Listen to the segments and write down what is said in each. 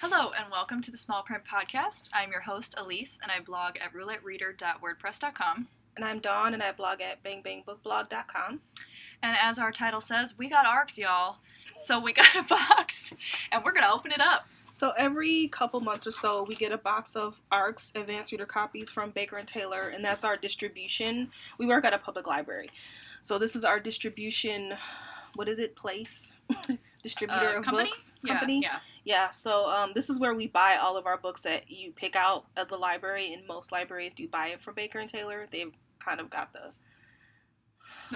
Hello and welcome to the Small Print Podcast. I'm your host, Elise, and I blog at roulettereader.wordpress.com. And I'm Dawn, and I blog at bangbangbookblog.com. And as our title says, we got ARCs, y'all. So we got a box, and we're going to open it up. So every couple months or so, we get a box of ARCs, Advanced Reader Copies from Baker & Taylor, and that's our distribution. We work at a public library. So this is our distribution, place? Distributor of company? books? Company? Yeah, so this is where we buy all of our books that you pick out at the library, and most libraries do buy it from Baker & Taylor. They've kind of got the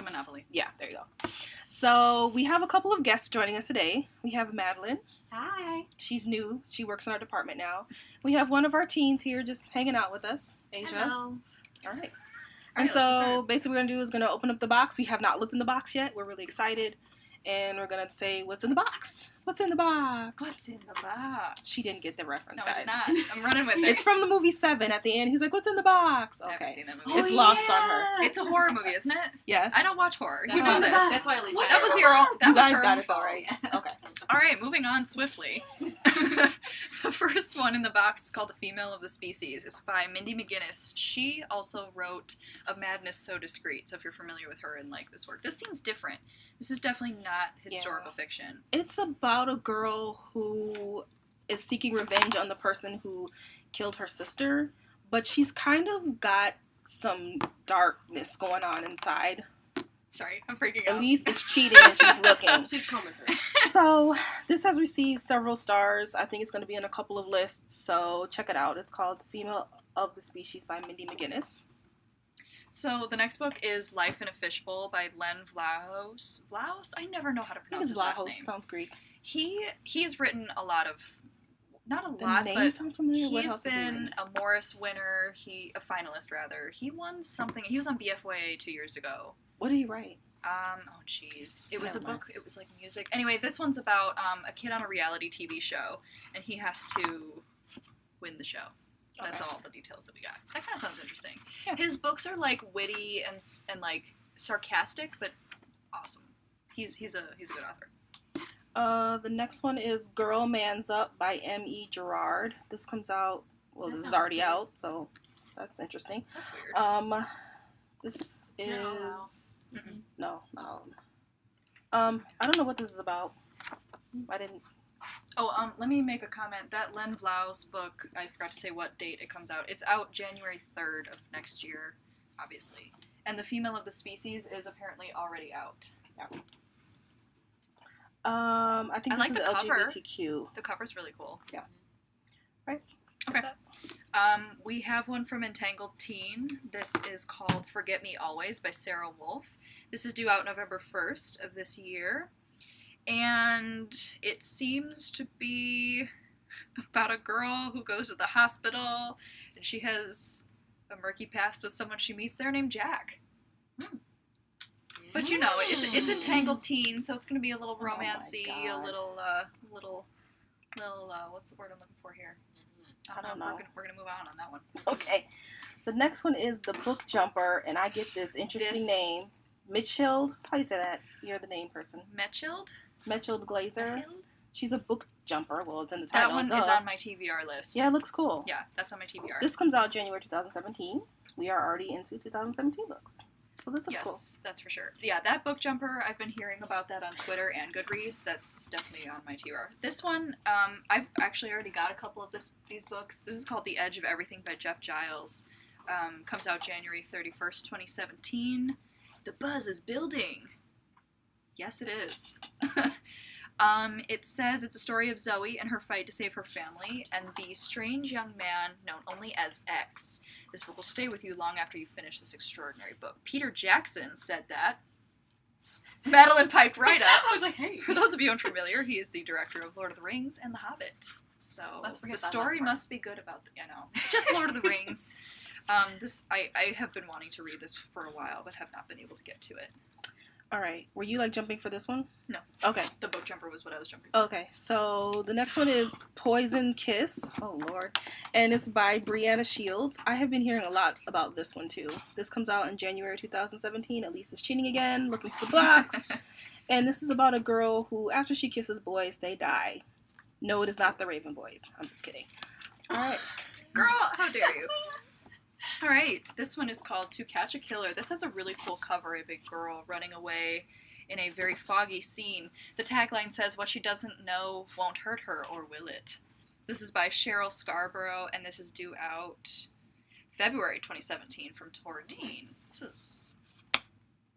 monopoly. Yeah, there you go. So we have a couple of guests joining us today. We have Madeline. Hi. She's new. She works in our department now. We have one of our teens here just hanging out with us, Asia. Hello. All right. All right, so basically what we're going to do is open up the box. We have not looked in the box yet. We're really excited. And we're going to say, what's in the box? What's in the box? What's in the box? She didn't get the reference, no, guys. I did not. I'm running with it. It's from the movie Seven. At the end, he's like, what's in the box? Okay. I haven't seen that movie. It's lost on her. It's a horror movie, isn't it? Yes. I don't watch horror. That's You know this. That's why Elise. That was your own. That You was guys her got own it though, fault. right? Okay. All right, moving on swiftly. The first one in the box is called A Female of the Species. It's by Mindy McGinnis. She also wrote A Madness So Discreet, so if you're familiar with her and like this work. This seems different. This is definitely not historical fiction. It's about a girl who is seeking revenge on the person who killed her sister, but she's kind of got some darkness going on inside. Sorry, I'm freaking out. Elise is cheating and she's looking. She's coming through. So this has received several stars. I think it's going to be in a couple of lists, so check it out. It's called Female of the Species by Mindy McGinnis. So the next book is Life in a Fishbowl by Len Vlahos. Vlahos? I never know how to pronounce his last name. Sounds Greek. He's written a lot of, not a The lot, name but sounds familiar. What he's else has he been written? a Morris winner. A finalist rather. He won something. He was on BFYA 2 years ago. What did he write? Oh jeez. It was Never a mind. book, it was like music. Anyway, this one's about a kid on a reality TV show, and he has to win the show. That's Okay. all the details that we got. That kind of sounds interesting. Yeah. His books are like witty and like sarcastic, but awesome. He's a good author. The next one is Girl Man's Up by M.E. Gerard. This comes out, That this is sounds already great. out, so that's interesting. That's weird. This No. is, Mm-mm. no, not all of them. I don't know what this is about. I didn't, Oh, let me make a comment. That Len Vlahos book, I forgot to say what date it comes out. It's out January 3rd of next year, obviously. And The Female of the Species is apparently already out. I think I this like is the cover. LGBTQ. The cover's really cool. Yeah. Right. Okay. We have one from Entangled Teen. This is called Forget Me Always by Sarah Wolf. This is due out November 1st of this year. And it seems to be about a girl who goes to the hospital and she has a murky past with someone she meets there named Jack. But you know, it's Entangled Teen, so it's going to be a little Oh my romancy, a God. little what's the word I'm looking for here? I don't know. We're gonna move on that one. Okay. The next one is The Book Jumper, and I get this interesting name. Mitchell, how do you say that? You're the name person. Metchild? Mitchell Glazer. She's a book jumper. Well, it's in the That title. one is on my TBR list. Yeah, it looks cool. Yeah, that's on my TBR. This comes out January 2017. We are already into 2017 books. So this looks cool. Yes, that's for sure. Yeah, that book jumper, I've been hearing about that on Twitter and Goodreads. That's definitely on my TBR. This one, I've actually already got a couple of these books. This is called The Edge of Everything by Jeff Giles. Comes out January 31st, 2017. The buzz is building. Yes, it is. It says it's a story of Zoe and her fight to save her family and the strange young man known only as X. This book will stay with you long after you finish this extraordinary book. Peter Jackson said that. Madeline piped right up. I was like, hey. For those of you unfamiliar, he is the director of Lord of the Rings and The Hobbit. So Let's forget the that story last part. must be good about just Lord of the Rings. I have been wanting to read this for a while, but have not been able to get to it. All right. Were you jumping for this one? No. Okay. The book jumper was what I was jumping for. Okay. So the next one is Poison Kiss. Oh Lord. And it's by Brianna Shields. I have been hearing a lot about this one too. This comes out in January 2017. Elise is cheating again, looking for the box. And this is about a girl who, after she kisses boys, they die. No, it is not the Raven Boys. I'm just kidding. All right. Girl, how dare you? All right, this one is called To Catch a Killer. This has a really cool cover, a big girl running away in a very foggy scene. The tagline says, "What she doesn't know won't hurt her, or will it?" This is by Cheryl Scarborough, and this is due out February 2017 from Tortine. This is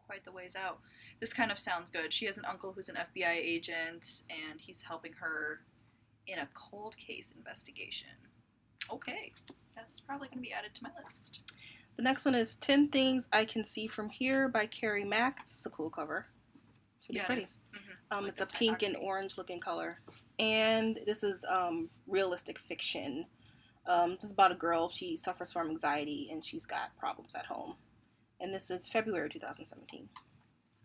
quite the ways out. This kind of sounds good. She has an uncle who's an FBI agent, and he's helping her in a cold case investigation. Okay, that's probably going to be added to my list. The next one is 10 Things I Can See From Here by Carrie Mack. This is a cool cover. It's really pretty. It is. Mm-hmm. Like it's a pink and orange looking color. And this is realistic fiction. This is about a girl. She suffers from anxiety and she's got problems at home. And this is February 2017.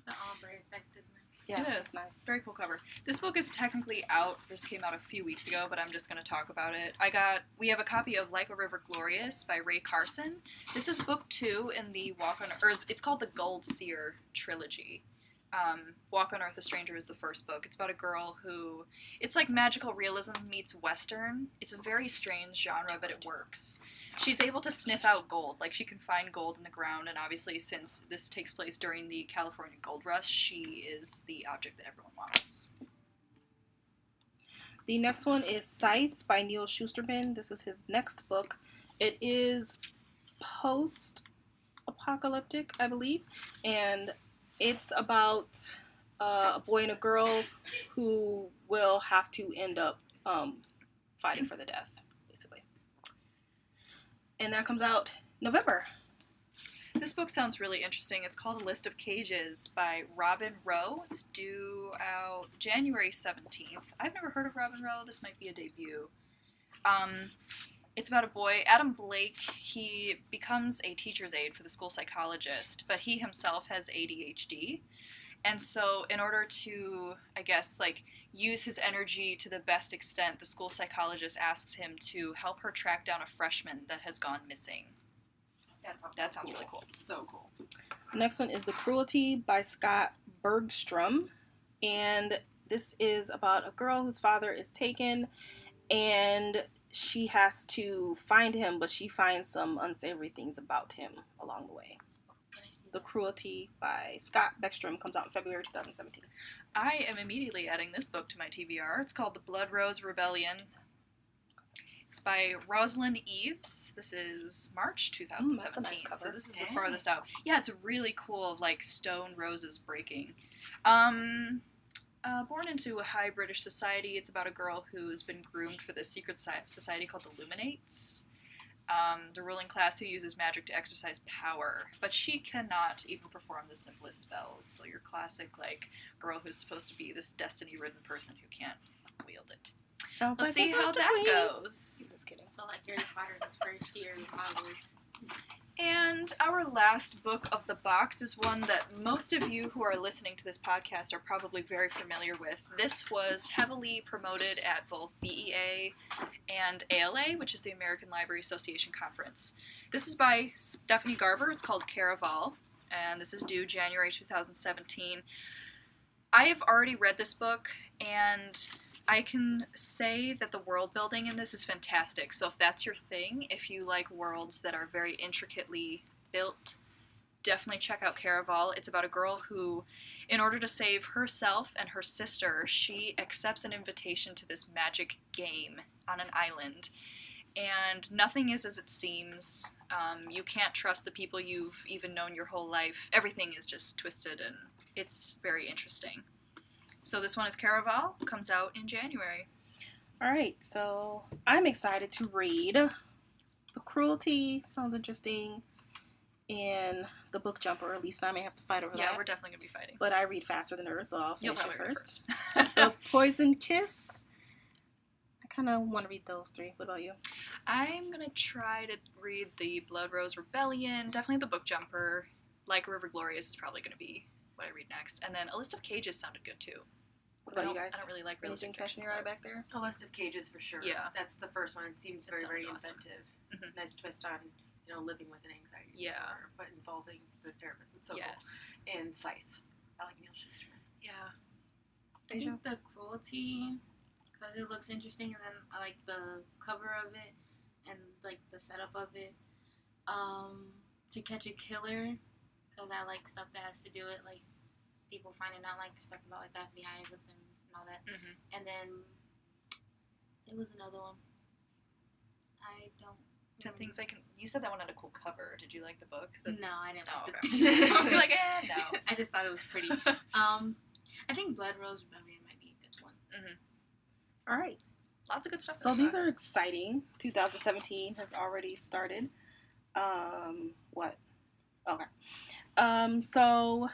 The ombre effect is nice. Yeah, it is. Nice. Very cool cover. This book is technically out. This came out a few weeks ago, but I'm just going to talk about it. We have a copy of Like a River Glorious by Ray Carson. This is book 2 in the Walk on Earth. It's called the Gold Seer trilogy. Walk on Earth, a Stranger is the first book. It's about a girl who, it's like magical realism meets Western. It's a very strange genre, but it works. She's able to sniff out gold, like she can find gold in the ground, and obviously since this takes place during the California Gold Rush, she is the object that everyone wants. The next one is Scythe by Neil Shusterman. This is his next book. It is post-apocalyptic, I believe, and it's about a boy and a girl who will have to end up fighting for the death, basically. And that comes out November. This book sounds really interesting. It's called A List of Cages by Robin Rowe. It's due out January 17th. I've never heard of Robin Rowe. This might be a debut. It's about a boy, Adam Blake. He becomes a teacher's aide for the school psychologist, but he himself has ADHD. And so in order to, I guess, use his energy to the best extent, the school psychologist asks him to help her track down a freshman that has gone missing. That sounds really cool. So cool. The next one is The Cruelty by Scott Bergstrom. And this is about a girl whose father is taken, and she has to find him, but she finds some unsavory things about him along the way. The Cruelty by Scott Bergstrom comes out in February 2017. I am immediately adding this book to my TBR. It's called The Blood Rose Rebellion. It's by Rosalind Eves. This is March 2017. That's a nice cover. So this is the farthest out. Yeah, it's really cool, stone roses breaking. Born into a high British society, it's about a girl who's been groomed for this secret society called the Luminates. The ruling class who uses magic to exercise power, but she cannot even perform the simplest spells. So your classic, girl who's supposed to be this destiny-ridden person who can't wield it. Sounds Let's like see how that goes. Just kidding. So like Harry Potter's first year in Hogwarts. And our last book of the box is one that most of you who are listening to this podcast are probably very familiar with. This was heavily promoted at both BEA and ALA, which is the American Library Association Conference. This is by Stephanie Garber. It's called Caraval, and this is due January 2017. I have already read this book, and I can say that the world building in this is fantastic. So if that's your thing, if you like worlds that are very intricately built, definitely check out Caraval. It's about a girl who, in order to save herself and her sister, she accepts an invitation to this magic game on an island. And nothing is as it seems. You can't trust the people you've even known your whole life. Everything is just twisted, and it's very interesting. So this one is Caraval, comes out in January. All right, so I'm excited to read The Cruelty. Sounds interesting. And The Book Jumper. At least I may have to fight over that. Yeah, we're definitely going to be fighting. But I read faster than her, so I'll You'll finish it probably first. read first. The Poison Kiss. I kind of want to read those 3. What about you? I'm going to try to read The Blood Rose Rebellion, definitely The Book Jumper. Like a River Glorious is probably going to be what I read next. And then A List of Cages sounded good too. What about you guys? I don't really like realistic Anything catching fiction. your eye back there? A List of Cages for sure. Yeah. That's the first one. It seems That very, very sounds awesome. inventive. Mhm. Nice twist on, living with an anxiety disorder, but involving the therapist. It's so Yes. cool. And Scythe. I like Neil Shusterman. Yeah. I think The Cruelty because it looks interesting, and then I like the cover of it and like the setup of it. To Catch a Killer, because I like stuff that has to do with like people finding out like stuff about like the FBI with them and all that. Mm-hmm. And then it was another one. I don't. 10 Things I Can. You said that one had a cool cover. Did you like the book? No, I didn't Oh, like okay. I'll be the like, no. I just thought it was pretty. I think Blood Rose Rebellion might be a good one. Mm-hmm. All right. Lots of good stuff. So in these this are box. exciting. 2017 has already started. What? Okay. So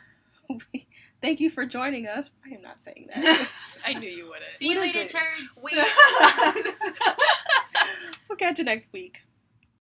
thank you for joining us. I am not saying that. I knew you wouldn't. See you What is later, it? turds. We We'll catch you next week.